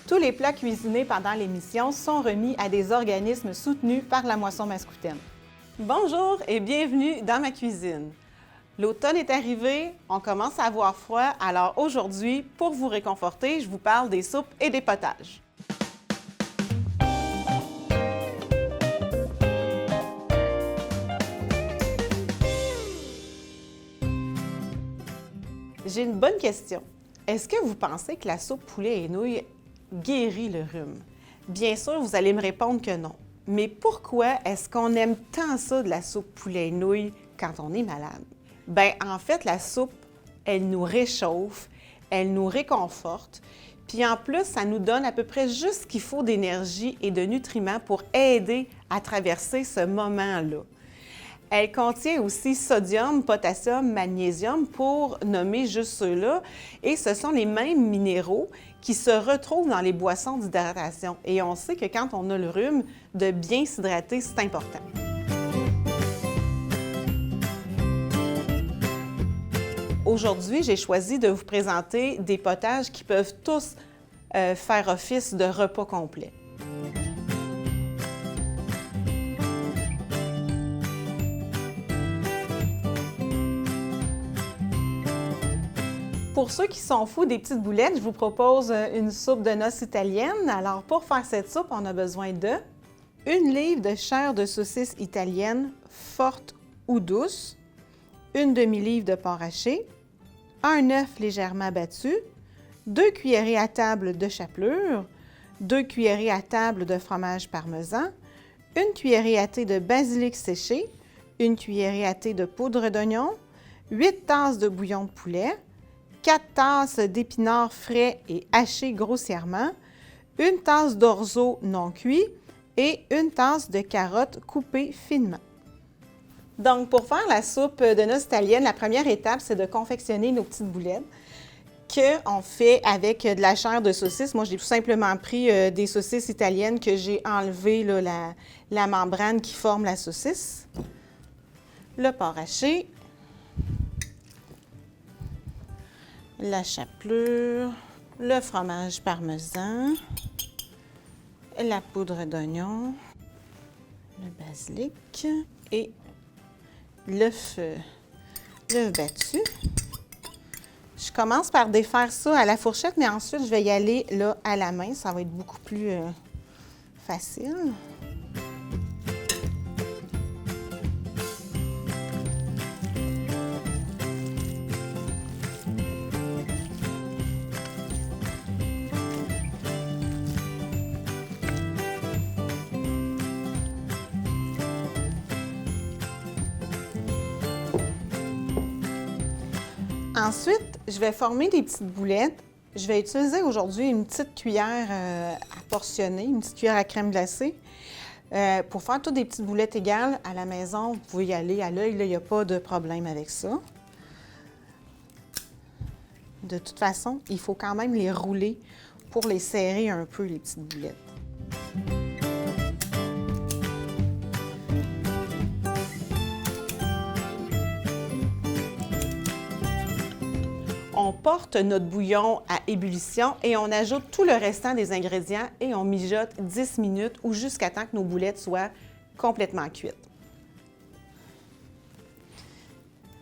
Tous les plats cuisinés pendant l'émission sont remis à des organismes soutenus par la Moisson Mascoutaine. Bonjour et bienvenue dans ma cuisine. L'automne est arrivé, on commence à avoir froid, alors aujourd'hui, pour vous réconforter, je vous parle des soupes et des potages. J'ai une bonne question. Est-ce que vous pensez que la soupe poulet et nouilles guérit le rhume? Bien sûr, vous allez me répondre que non. Mais pourquoi est-ce qu'on aime tant ça de la soupe poulet et nouilles quand on est malade? Bien, en fait, la soupe, elle nous réchauffe, elle nous réconforte, puis en plus, ça nous donne à peu près juste ce qu'il faut d'énergie et de nutriments pour aider à traverser ce moment-là. Elle contient aussi sodium, potassium, magnésium, pour nommer juste ceux-là, et ce sont les mêmes minéraux qui se retrouvent dans les boissons d'hydratation. Et on sait que quand on a le rhume, de bien s'hydrater, c'est important. Aujourd'hui, j'ai choisi de vous présenter des potages qui peuvent tous faire office de repas complet. Pour ceux qui sont fous des petites boulettes, je vous propose une soupe de noces italienne. Alors, pour faire cette soupe, on a besoin de 1 livre de chair de saucisse italienne forte ou douce, 1 demi-livre de porc haché, un œuf légèrement battu, 2 cuillerées à table de chapelure, 2 cuillerées à table de fromage parmesan, 1 cuillerée à thé de basilic séché, 1 cuillerée à thé de poudre d'oignon, 8 tasses de bouillon de poulet, 4 tasses d'épinards frais et hachés grossièrement, 1 tasse d'orzo non cuit et 1 tasse de carottes coupées finement. Donc, pour faire la soupe de noces italienne, la première étape, c'est de confectionner nos petites boulettes qu'on fait avec de la chair de saucisse. Moi, j'ai tout simplement pris des saucisses italiennes que j'ai enlevé là, la membrane qui forme la saucisse, le porc haché, la chapelure, le fromage parmesan, la poudre d'oignon, le basilic et l'œuf battu. Je commence par défaire ça à la fourchette, mais ensuite, je vais y aller là, à la main. Ça va être beaucoup plus facile. Ensuite, je vais former des petites boulettes. Je vais utiliser aujourd'hui une petite cuillère à portionner, une petite cuillère à crème glacée. Pour faire toutes des petites boulettes égales à la maison, vous pouvez y aller à l'œil, il n'y a pas de problème avec ça. De toute façon, il faut quand même les rouler pour les serrer un peu, les petites boulettes. On porte notre bouillon à ébullition et on ajoute tout le restant des ingrédients et on mijote 10 minutes ou jusqu'à temps que nos boulettes soient complètement cuites.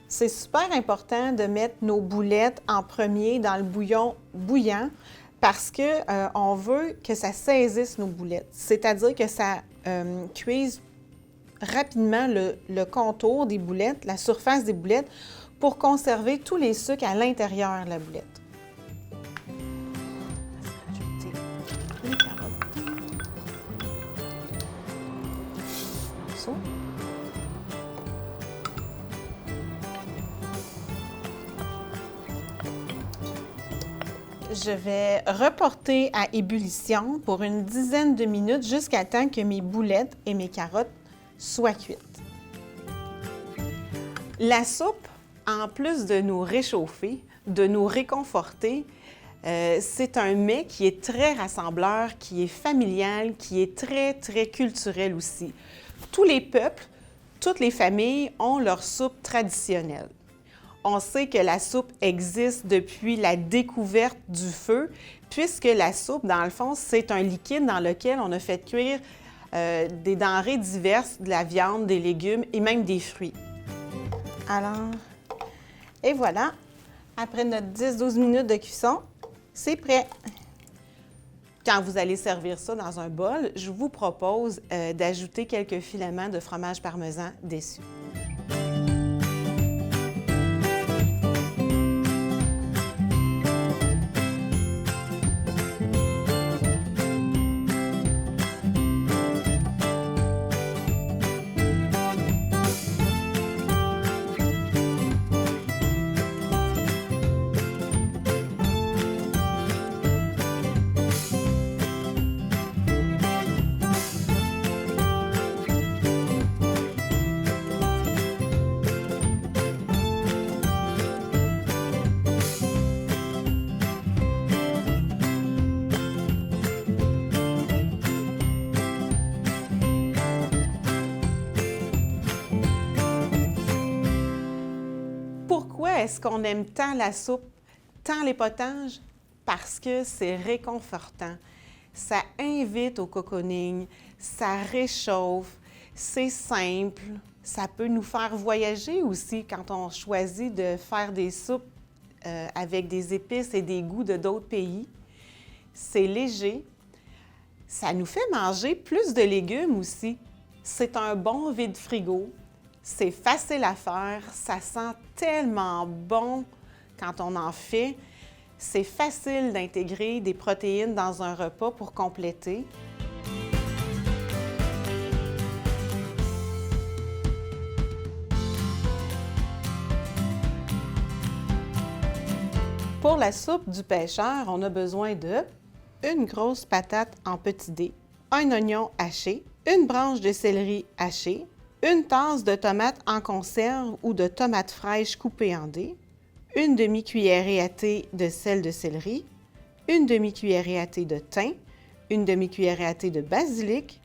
C'est super important de mettre nos boulettes en premier dans le bouillon bouillant parce qu'on veut que ça saisisse nos boulettes, c'est-à-dire que ça cuise rapidement le contour des boulettes, la surface des boulettes, pour conserver tous les sucres à l'intérieur de la boulette. Ajouter les carottes. Ça. Je vais reporter à ébullition pour une dizaine de minutes jusqu'à temps que mes boulettes et mes carottes soient cuites. La soupe, en plus de nous réchauffer, de nous réconforter, c'est un mets qui est très rassembleur, qui est familial, qui est très, très culturel aussi. Tous les peuples, toutes les familles ont leur soupe traditionnelle. On sait que la soupe existe depuis la découverte du feu, puisque la soupe, dans le fond, c'est un liquide dans lequel on a fait cuire des denrées diverses, de la viande, des légumes et même des fruits. Alors, et voilà, après notre 10-12 minutes de cuisson, c'est prêt. Quand vous allez servir ça dans un bol, je vous propose d'ajouter quelques filaments de fromage parmesan dessus. Pourquoi est-ce qu'on aime tant la soupe, tant les potages? Parce que c'est réconfortant. Ça invite au cocooning, ça réchauffe, c'est simple. Ça peut nous faire voyager aussi quand on choisit de faire des soupes avec des épices et des goûts de d'autres pays. C'est léger. Ça nous fait manger plus de légumes aussi. C'est un bon vide-frigo. C'est facile à faire, ça sent tellement bon quand on en fait. C'est facile d'intégrer des protéines dans un repas pour compléter. Pour la soupe du pêcheur, on a besoin de une grosse patate en petits dés, un oignon haché, une branche de céleri haché, une tasse de tomates en conserve ou de tomates fraîches coupées en dés, une demi-cuillerée à thé de sel de céleri, une demi-cuillerée à thé de thym, une demi-cuillerée à thé de basilic,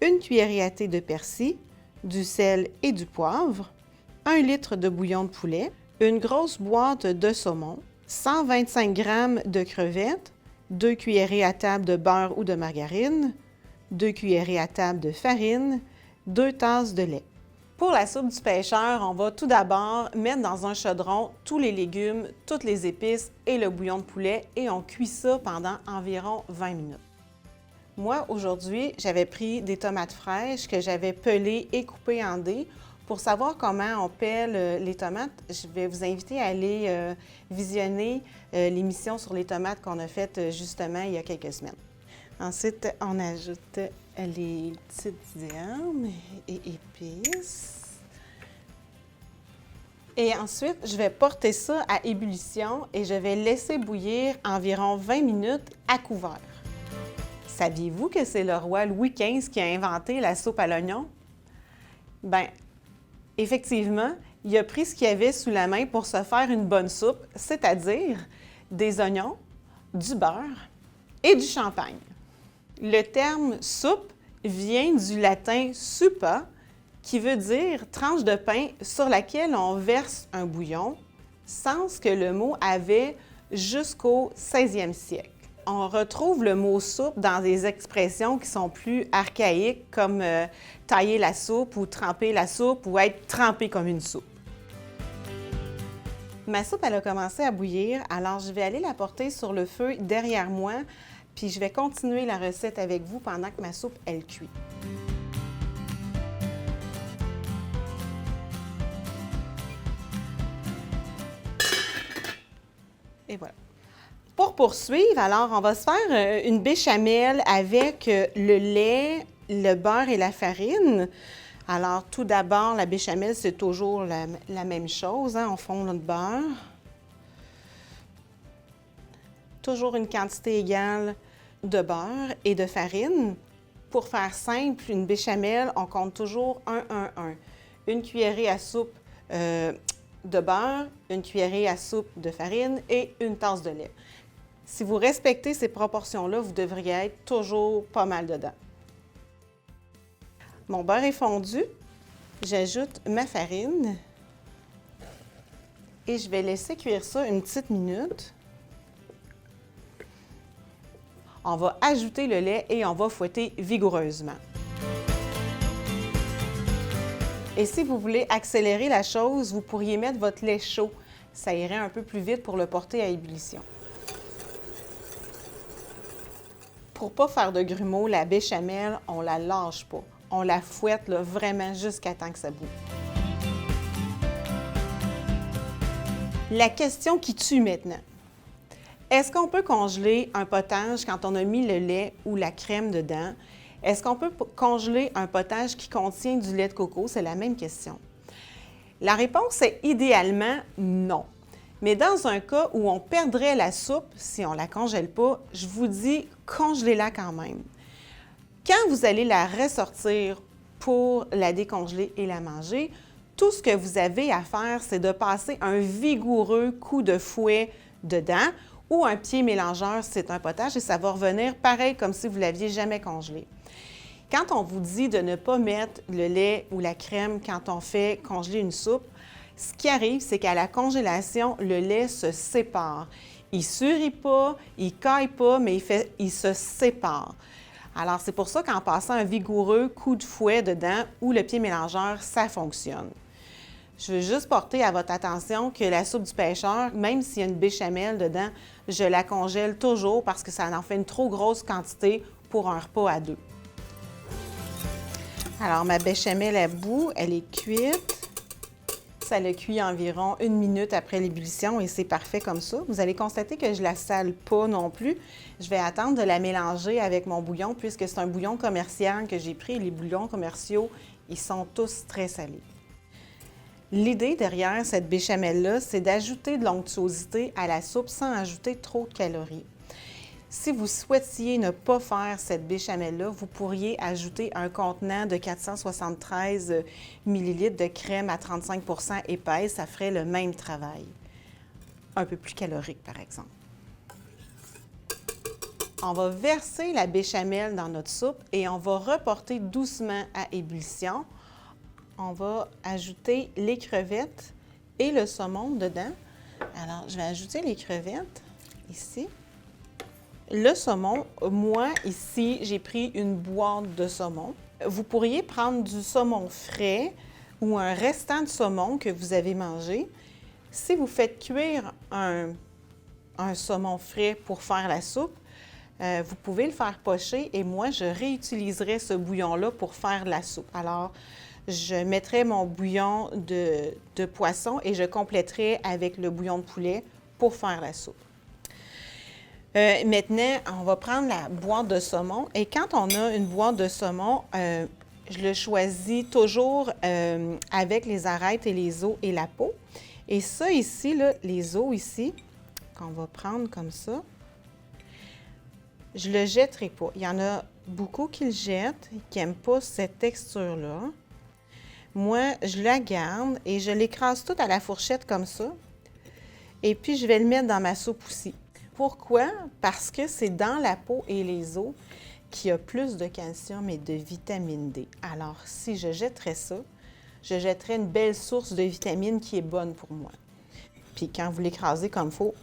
une cuillerée à thé de persil, du sel et du poivre, 1 litre de bouillon de poulet, une grosse boîte de saumon, 125 g de crevettes, 2 cuillerées à table de beurre ou de margarine, 2 cuillerées à table de farine, 2 tasses de lait. Pour la soupe du pêcheur, on va tout d'abord mettre dans un chaudron tous les légumes, toutes les épices et le bouillon de poulet et on cuit ça pendant environ 20 minutes. Moi, aujourd'hui, j'avais pris des tomates fraîches que j'avais pelées et coupées en dés. Pour savoir comment on pèle les tomates, je vais vous inviter à aller visionner l'émission sur les tomates qu'on a faite justement il y a quelques semaines. Ensuite, on ajoute les petites herbes et épices. Et ensuite, je vais porter ça à ébullition et je vais laisser bouillir environ 20 minutes à couvert. Saviez-vous que c'est le roi Louis XV qui a inventé la soupe à l'oignon? Bien, effectivement, il a pris ce qu'il y avait sous la main pour se faire une bonne soupe, c'est-à-dire des oignons, du beurre et du champagne. Le terme « soupe » vient du latin « supa », qui veut dire « tranche de pain sur laquelle on verse un bouillon », sens que le mot avait jusqu'au 16e siècle. On retrouve le mot « soupe » dans des expressions qui sont plus archaïques, comme tailler la soupe ou tremper la soupe ou être trempé comme une soupe. Ma soupe, elle a commencé à bouillir, alors je vais aller la porter sur le feu derrière moi. Puis je vais continuer la recette avec vous pendant que ma soupe, elle cuit. Et voilà. Pour poursuivre, alors, on va se faire une béchamel avec le lait, le beurre et la farine. Alors, tout d'abord, la béchamel, c'est toujours la même chose, hein? On fond notre beurre. Toujours une quantité égale de beurre et de farine. Pour faire simple, une béchamel, on compte toujours 1-1-1. Une cuillerée à soupe de beurre, une cuillerée à soupe de farine et une tasse de lait. Si vous respectez ces proportions-là, vous devriez être toujours pas mal dedans. Mon beurre est fondu. J'ajoute ma farine. Et je vais laisser cuire ça une petite minute. On va ajouter le lait et on va fouetter vigoureusement. Et si vous voulez accélérer la chose, vous pourriez mettre votre lait chaud. Ça irait un peu plus vite pour le porter à ébullition. Pour ne pas faire de grumeaux, la béchamel, on ne la lâche pas. On la fouette là, vraiment jusqu'à temps que ça bout. La question qui tue maintenant. Est-ce qu'on peut congeler un potage quand on a mis le lait ou la crème dedans? Est-ce qu'on peut congeler un potage qui contient du lait de coco? C'est la même question. La réponse est idéalement non. Mais dans un cas où on perdrait la soupe, si on ne la congèle pas, je vous dis, congelez-la quand même. Quand vous allez la ressortir pour la décongeler et la manger, tout ce que vous avez à faire, c'est de passer un vigoureux coup de fouet dedans ou un pied mélangeur si c'est un potage et ça va revenir pareil comme si vous ne l'aviez jamais congelé. Quand on vous dit de ne pas mettre le lait ou la crème quand on fait congeler une soupe, ce qui arrive, c'est qu'à la congélation, le lait se sépare. Il ne surit pas, il ne caille pas, mais il se sépare. Alors, c'est pour ça qu'en passant un vigoureux coup de fouet dedans ou le pied mélangeur, ça fonctionne. Je veux juste porter à votre attention que la soupe du pêcheur, même s'il y a une béchamel dedans, je la congèle toujours parce que ça en fait une trop grosse quantité pour un repas à deux. Alors, ma béchamel à bout, elle est cuite. Ça le cuit environ 1 minute après l'ébullition et c'est parfait comme ça. Vous allez constater que je ne la sale pas non plus. Je vais attendre de la mélanger avec mon bouillon puisque c'est un bouillon commercial que j'ai pris. Les bouillons commerciaux, ils sont tous très salés. L'idée derrière cette béchamel-là, c'est d'ajouter de l'onctuosité à la soupe sans ajouter trop de calories. Si vous souhaitiez ne pas faire cette béchamel-là, vous pourriez ajouter un contenant de 473 ml de crème à 35 % épaisse. Ça ferait le même travail. Un peu plus calorique, par exemple. On va verser la béchamel dans notre soupe et on va reporter doucement à ébullition. On va ajouter les crevettes et le saumon dedans. Alors, je vais ajouter les crevettes ici. Le saumon, moi, ici, j'ai pris une boîte de saumon. Vous pourriez prendre du saumon frais ou un restant de saumon que vous avez mangé. Si vous faites cuire un saumon frais pour faire la soupe, vous pouvez le faire pocher et moi, je réutiliserai ce bouillon-là pour faire la soupe. Alors, je mettrai mon bouillon de poisson et je compléterai avec le bouillon de poulet pour faire la soupe. Maintenant, on va prendre la boîte de saumon et quand on a une boîte de saumon, je le choisis toujours avec les arêtes et les os et la peau. Et ça ici, là, les os ici, qu'on va prendre comme ça, je ne le jetterai pas. Il y en a beaucoup qui le jettent, qui n'aiment pas cette texture-là. Moi, je la garde et je l'écrase tout à la fourchette comme ça. Et puis, je vais le mettre dans ma soupe aussi. Pourquoi? Parce que c'est dans la peau et les os qu'il y a plus de calcium et de vitamine D. Alors, si je jetterais ça, je jetterais une belle source de vitamine qui est bonne pour moi. Puis quand vous l'écrasez comme il faut,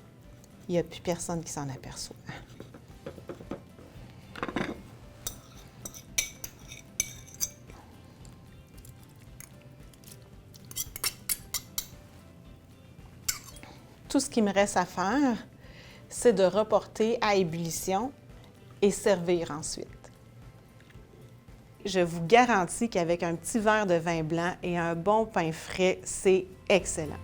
il n'y a plus personne qui s'en aperçoit. Tout ce qui me reste à faire, c'est de reporter à ébullition et servir ensuite. Je vous garantis qu'avec un petit verre de vin blanc et un bon pain frais, c'est excellent.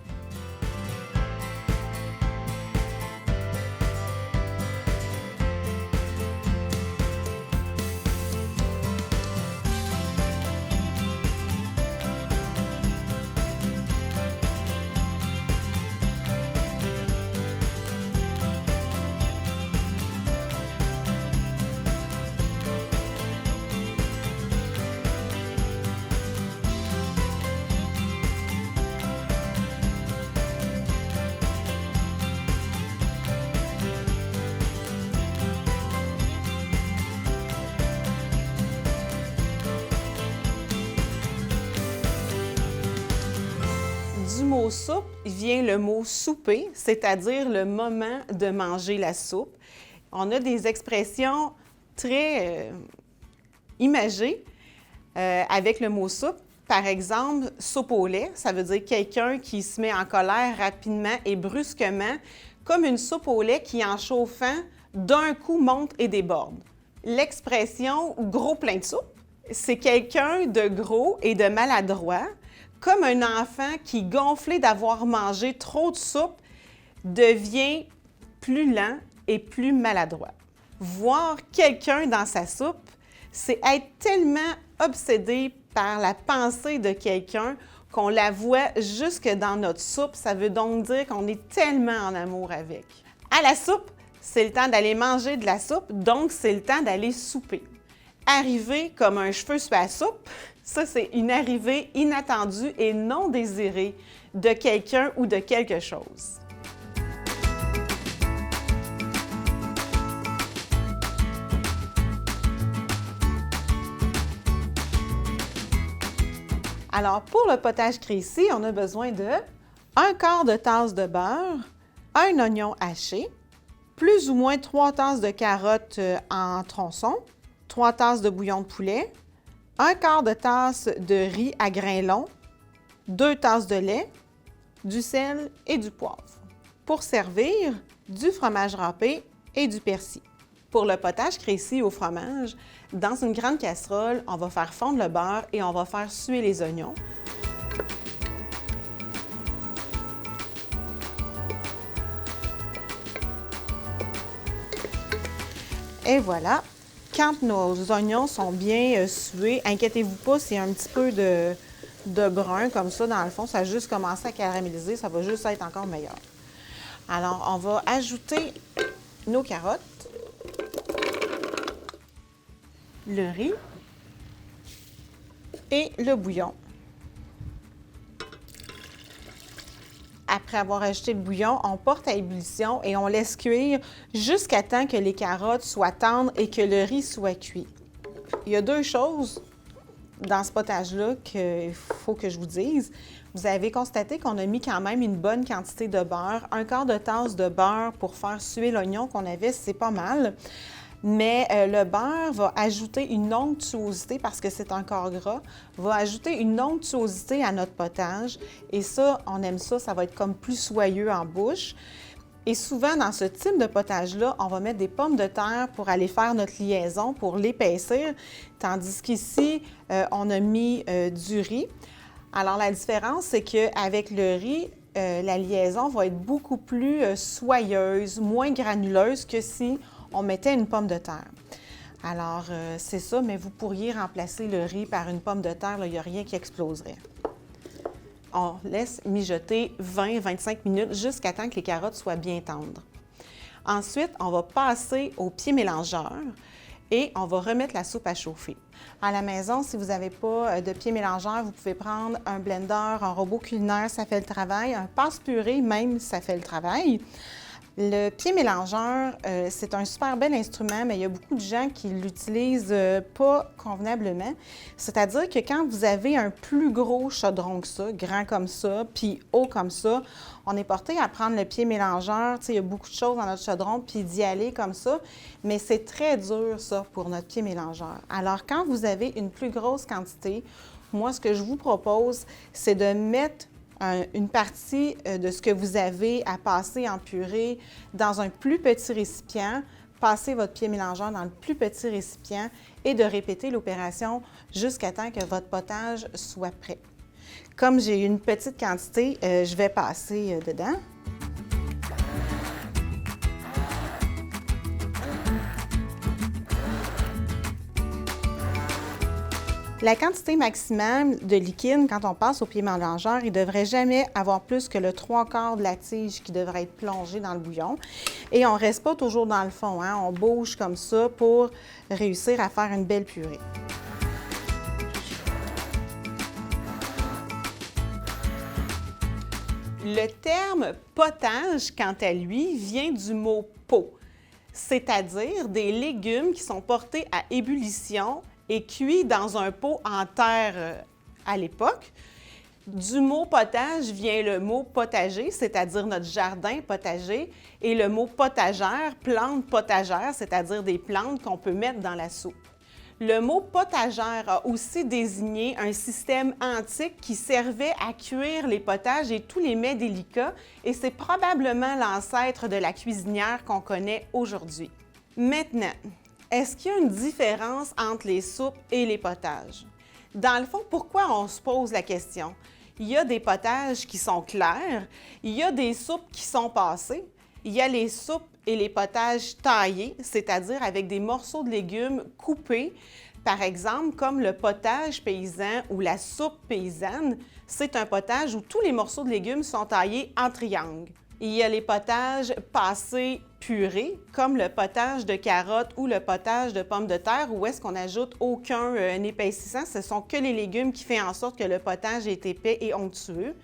mot soupe vient le mot souper, c'est-à-dire le moment de manger la soupe. On a des expressions très imagées avec le mot soupe. Par exemple, soupe au lait, ça veut dire quelqu'un qui se met en colère rapidement et brusquement, comme une soupe au lait qui, en chauffant, d'un coup monte et déborde. L'expression « gros plein de soupe », c'est quelqu'un de gros et de maladroit, comme un enfant qui, gonflé d'avoir mangé trop de soupe, devient plus lent et plus maladroit. Voir quelqu'un dans sa soupe, c'est être tellement obsédé par la pensée de quelqu'un qu'on la voit jusque dans notre soupe. Ça veut donc dire qu'on est tellement en amour avec. À la soupe, c'est le temps d'aller manger de la soupe, donc c'est le temps d'aller souper. Arriver comme un cheveu sur la soupe, ça c'est une arrivée inattendue et non désirée de quelqu'un ou de quelque chose. Alors, pour le potage créci, on a besoin de 1/4 de tasse de beurre, un oignon haché, plus ou moins 3 tasses de carottes en tronçons, 3 tasses de bouillon de poulet, 1/4 de tasse de riz à grains longs, 2 tasses de lait, du sel et du poivre. Pour servir, du fromage râpé et du persil. Pour le potage créci au fromage, dans une grande casserole, on va faire fondre le beurre et on va faire suer les oignons. Et voilà, quand nos oignons sont bien sués, inquiétez-vous pas s'il y a un petit peu de brun comme ça dans le fond, ça a juste commencé à caraméliser, ça va juste être encore meilleur. Alors, on va ajouter nos carottes, le riz et le bouillon. Après avoir ajouté le bouillon, on porte à ébullition et on laisse cuire jusqu'à temps que les carottes soient tendres et que le riz soit cuit. Il y a 2 choses dans ce potage-là qu'il faut que je vous dise. Vous avez constaté qu'on a mis quand même une bonne quantité de beurre. 1/4 de tasse de beurre pour faire suer l'oignon qu'on avait, c'est pas mal. Mais le beurre va ajouter une onctuosité, parce que c'est encore gras, va ajouter une onctuosité à notre potage. Et ça, on aime ça, ça va être comme plus soyeux en bouche. Et souvent, dans ce type de potage-là, on va mettre des pommes de terre pour aller faire notre liaison, pour l'épaissir, tandis qu'ici, on a mis du riz. Alors, la différence, c'est qu'avec le riz, la liaison va être beaucoup plus soyeuse, moins granuleuse que si on mettait une pomme de terre. Alors, c'est ça, mais vous pourriez remplacer le riz par une pomme de terre, il n'y a rien qui exploserait. On laisse mijoter 20-25 minutes jusqu'à temps que les carottes soient bien tendres. Ensuite, on va passer au pied mélangeur et on va remettre la soupe à chauffer. À la maison, si vous n'avez pas de pied mélangeur, vous pouvez prendre un blender, un robot culinaire, ça fait le travail, un passe-purée même, ça fait le travail. Le pied mélangeur, c'est un super bel instrument, mais il y a beaucoup de gens qui ne l'utilisent pas convenablement. C'est-à-dire que quand vous avez un plus gros chaudron que ça, grand comme ça, puis haut comme ça, on est porté à prendre le pied mélangeur. Tu sais, il y a beaucoup de choses dans notre chaudron, puis d'y aller comme ça, mais c'est très dur, ça, pour notre pied mélangeur. Alors, quand vous avez une plus grosse quantité, moi, ce que je vous propose, c'est de mettre une partie de ce que vous avez à passer en purée dans un plus petit récipient, passer votre pied mélangeur dans le plus petit récipient et de répéter l'opération jusqu'à temps que votre potage soit prêt. Comme j'ai une petite quantité, je vais passer dedans. La quantité maximale de liquide, quand on passe au pied mélangeur, il ne devrait jamais avoir plus que le 3/4 de la tige qui devrait être plongée dans le bouillon. Et on ne reste pas toujours dans le fond, hein? On bouge comme ça pour réussir à faire une belle purée. Le terme potage, quant à lui, vient du mot pot, c'est-à-dire des légumes qui sont portés à ébullition et cuits dans un pot en terre à l'époque. Du mot potage vient le mot potager, c'est-à-dire notre jardin potager, et le mot potagère, plante potagère, c'est-à-dire des plantes qu'on peut mettre dans la soupe. Le mot potagère a aussi désigné un système antique qui servait à cuire les potages et tous les mets délicats, et c'est probablement l'ancêtre de la cuisinière qu'on connaît aujourd'hui. Maintenant, est-ce qu'il y a une différence entre les soupes et les potages? Dans le fond, pourquoi on se pose la question? Il y a des potages qui sont clairs, il y a des soupes qui sont passées, il y a les soupes et les potages taillés, c'est-à-dire avec des morceaux de légumes coupés, par exemple comme le potage paysan ou la soupe paysanne. C'est un potage où tous les morceaux de légumes sont taillés en triangle. Il y a les potages passés purés, comme le potage de carottes ou le potage de pommes de terre, où est-ce qu'on n'ajoute aucun épaississant. Ce sont que les légumes qui font en sorte que le potage est épais et onctueux.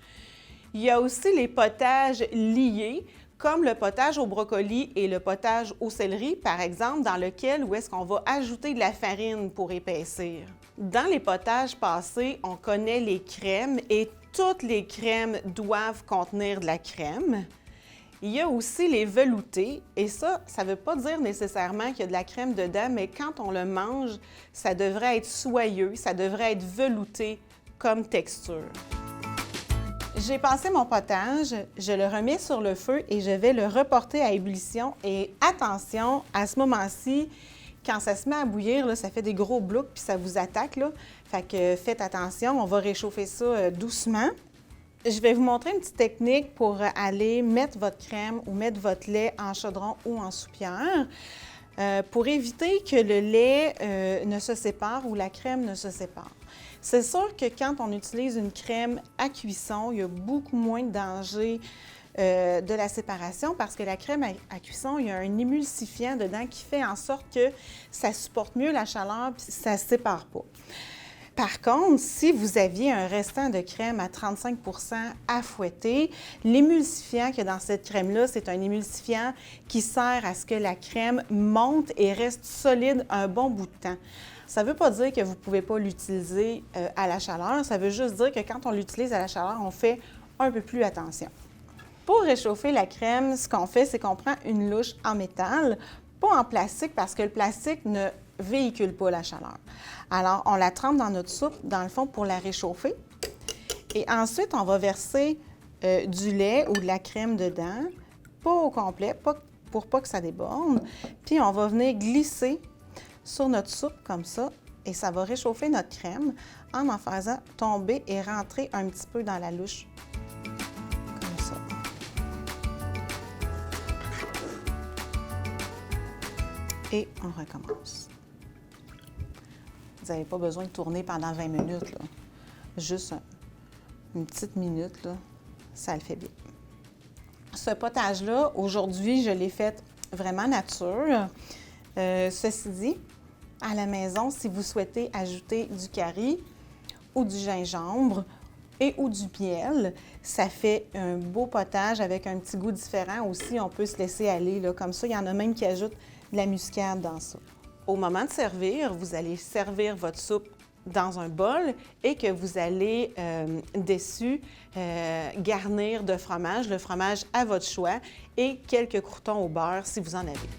Il y a aussi les potages liés, comme le potage au brocoli et le potage au céleri, par exemple, dans lequel où est-ce qu'on va ajouter de la farine pour épaissir. Dans les potages passés, on connaît les crèmes et toutes les crèmes doivent contenir de la crème. Il y a aussi les veloutés, et ça ne veut pas dire nécessairement qu'il y a de la crème dedans, mais quand on le mange, ça devrait être soyeux, ça devrait être velouté comme texture. J'ai passé mon potage, je le remets sur le feu et je vais le reporter à ébullition. Et attention, à ce moment-ci, quand ça se met à bouillir, là, ça fait des gros blocs puis ça vous attaque. Là. Fait que faites attention, on va réchauffer ça doucement. Je vais vous montrer une petite technique pour aller mettre votre crème ou mettre votre lait en chaudron ou en soupière pour éviter que le lait ne se sépare ou la crème ne se sépare. C'est sûr que quand on utilise une crème à cuisson, il y a beaucoup moins de danger de la séparation parce que la crème à cuisson, il y a un émulsifiant dedans qui fait en sorte que ça supporte mieux la chaleur et ça ne se sépare pas. Par contre, si vous aviez un restant de crème à 35 % à fouetter, l'émulsifiant qu'il y a dans cette crème-là, c'est un émulsifiant qui sert à ce que la crème monte et reste solide un bon bout de temps. Ça ne veut pas dire que vous ne pouvez pas l'utiliser à la chaleur, ça veut juste dire que quand on l'utilise à la chaleur, on fait un peu plus attention. Pour réchauffer la crème, ce qu'on fait, c'est qu'on prend une louche en métal, pas en plastique parce que le plastique ne véhicule pas la chaleur. Alors, on la trempe dans notre soupe, dans le fond, pour la réchauffer. Et ensuite, on va verser du lait ou de la crème dedans, pas au complet, pour pas que ça déborde. Puis, on va venir glisser sur notre soupe comme ça et ça va réchauffer notre crème en faisant tomber et rentrer un petit peu dans la louche. Comme ça. Et on recommence. Vous n'avez pas besoin de tourner pendant 20 minutes, là. Juste une petite minute, là, ça le fait bien. Ce potage-là, aujourd'hui, je l'ai fait vraiment nature. Ceci dit, à la maison, si vous souhaitez ajouter du curry ou du gingembre et ou du miel, ça fait un beau potage avec un petit goût différent aussi. On peut se laisser aller, là, comme ça. Il y en a même qui ajoutent de la muscade dans ça. Au moment de servir, vous allez servir votre soupe dans un bol et que vous allez dessus garnir de fromage, le fromage à votre choix et quelques croûtons au beurre si vous en avez.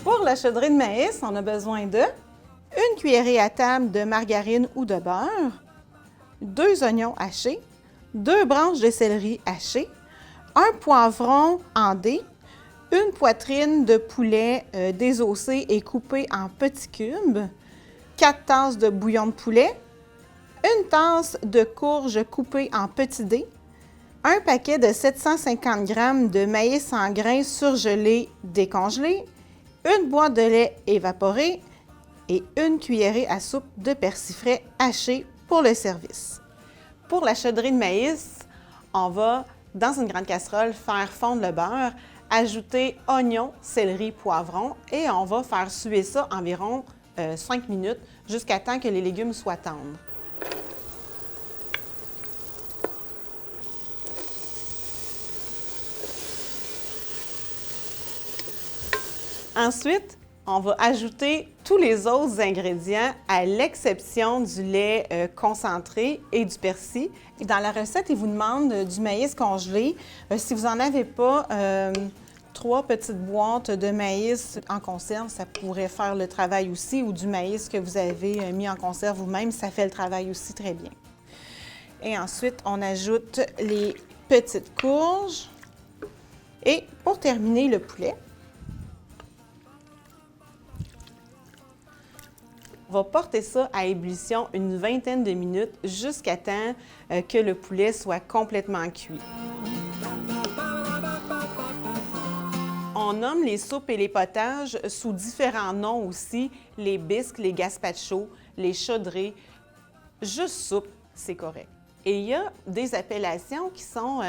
Pour la chaudrée de maïs, on a besoin de une cuillerée à table de margarine ou de beurre, 2 oignons hachés, 2 branches de céleri hachées, un poivron en dés, une poitrine de poulet désossée et coupée en petits cubes, 4 tasses de bouillon de poulet, une tasse de courge coupée en petits dés, un paquet de 750 g de maïs en grains surgelé décongelé, une boîte de lait évaporé et une cuillerée à soupe de persil frais haché pour le service. Pour la chaudrée de maïs, on va, dans une grande casserole, faire fondre le beurre, ajouter oignons, céleri, poivrons et on va faire suer ça environ 5 minutes jusqu'à temps que les légumes soient tendres. Ensuite, on va ajouter tous les autres ingrédients à l'exception du lait concentré et du persil. Dans la recette, il vous demande du maïs congelé. Si vous n'en avez pas, 3 petites boîtes de maïs en conserve, ça pourrait faire le travail aussi, ou du maïs que vous avez mis en conserve vous-même, ça fait le travail aussi très bien. Et ensuite, on ajoute les petites courges. Et pour terminer, le poulet. On va porter ça à ébullition une vingtaine de minutes jusqu'à temps que le poulet soit complètement cuit. On nomme les soupes et les potages sous différents noms aussi, les bisques, les gazpachos, les chaudrées. Juste soupe, c'est correct. Et il y a des appellations qui sont,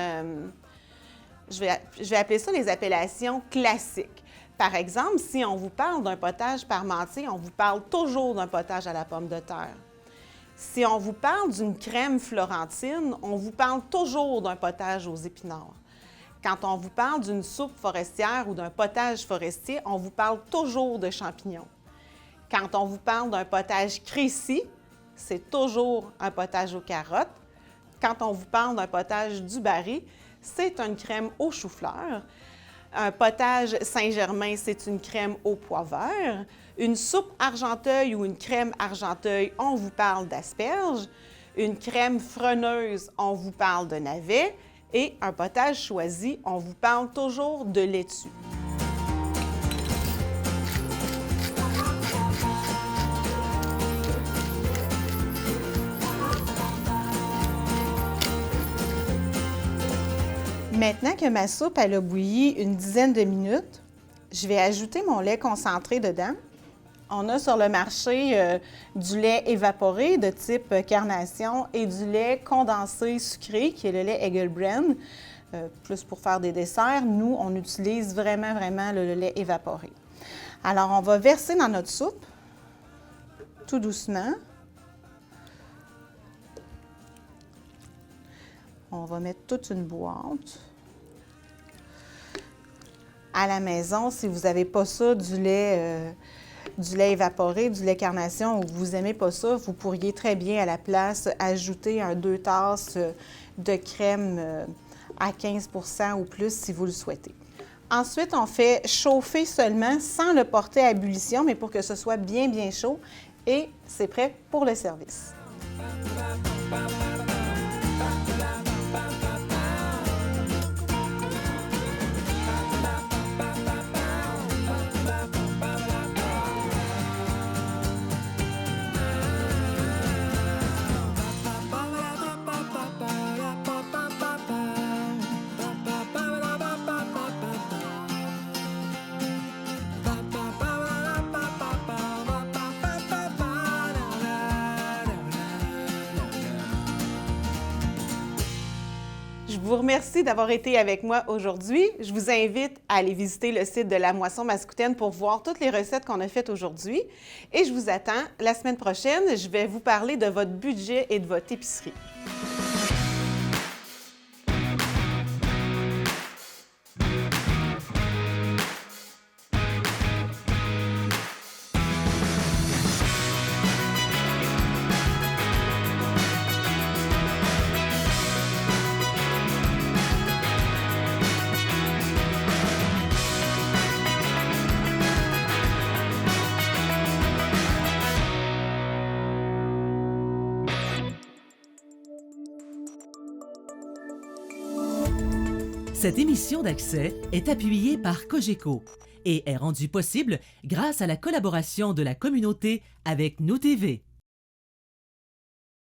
je vais appeler ça les appellations classiques. Par exemple, si on vous parle d'un potage parmentier, on vous parle toujours d'un potage à la pomme de terre. Si on vous parle d'une crème florentine, on vous parle toujours d'un potage aux épinards. Quand on vous parle d'une soupe forestière ou d'un potage forestier, on vous parle toujours de champignons. Quand on vous parle d'un potage Crécy, c'est toujours un potage aux carottes. Quand on vous parle d'un potage du Barry, c'est une crème aux choux-fleurs. Un potage Saint-Germain, c'est une crème aux pois verts. Une soupe Argenteuil ou une crème Argenteuil, on vous parle d'asperges. Une crème freneuse, on vous parle de navets. Et un potage choisi, on vous parle toujours de laitue. Maintenant que ma soupe elle a bouilli une dizaine de minutes, je vais ajouter mon lait concentré dedans. On a sur le marché du lait évaporé de type carnation et du lait condensé sucré qui est le lait Egglebrand. Plus pour faire des desserts, nous, on utilise vraiment le lait évaporé. Alors, on va verser dans notre soupe, tout doucement. On va mettre toute une boîte. À la maison, si vous n'avez pas ça, du lait évaporé, du lait carnation, ou vous n'aimez pas ça, vous pourriez très bien à la place ajouter 2 tasses de crème à 15 % ou plus si vous le souhaitez. Ensuite, on fait chauffer seulement sans le porter à ébullition, mais pour que ce soit bien chaud et c'est prêt pour le service. Je vous remercie d'avoir été avec moi aujourd'hui. Je vous invite à aller visiter le site de la Moisson Mascoutaine pour voir toutes les recettes qu'on a faites aujourd'hui. Et je vous attends la semaine prochaine. Je vais vous parler de votre budget et de votre épicerie. Cette émission d'Accès est appuyée par Cogeco et est rendue possible grâce à la collaboration de la communauté avec Nous TV.